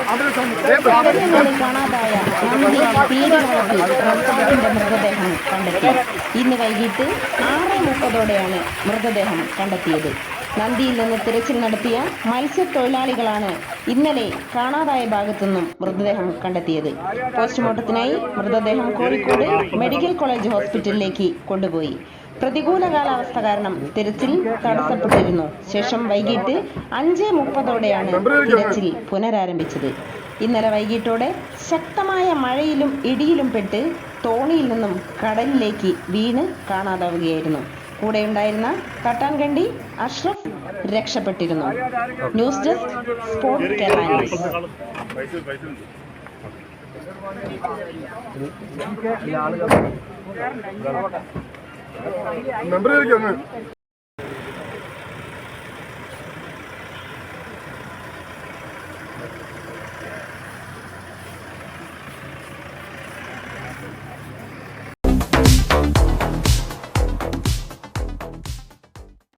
കടലിനുള്ളിൽ കാണാതായ നന്ദി പീടികവളപ്പിൽ പ്രസാദിന്റെ മൃതദേഹം കണ്ടെത്തി. ഇന്ന് വൈകിട്ട് 6:30 മൃതദേഹം കണ്ടെത്തിയത്. നന്ദിയിൽ നിന്ന് തിരച്ചിൽ നടത്തിയ മത്സ്യത്തൊഴിലാളികളാണ് ഇന്നലെ കാണാതായ ഭാഗത്തുനിന്നും മൃതദേഹം കണ്ടെത്തിയത്. പോസ്റ്റ്മോർട്ടത്തിനായി മൃതദേഹം കോഴിക്കോട് മെഡിക്കൽ കോളേജ് ഹോസ്പിറ്റലിലേക്ക് കൊണ്ടുപോയി. പ്രതികൂല കാലാവസ്ഥ കാരണം തിരച്ചിൽ തടസ്സപ്പെട്ടിരുന്നു. ശേഷം വൈകിട്ട് 5:30 തിരച്ചിൽ പുനരാരംഭിച്ചത്. ഇന്നലെ വൈകിട്ടോടെ ശക്തമായ മഴയിലും ഇടിയിലും പെട്ട് തോണിയിൽ നിന്നും കടലിലേക്ക് വീണ് കാണാതാവുകയായിരുന്നു. കൂടെയുണ്ടായിരുന്ന തട്ടാൻകണ്ടി അഷ്റഫ് രക്ഷപ്പെട്ടിരുന്നു. News desk sport Kerala news.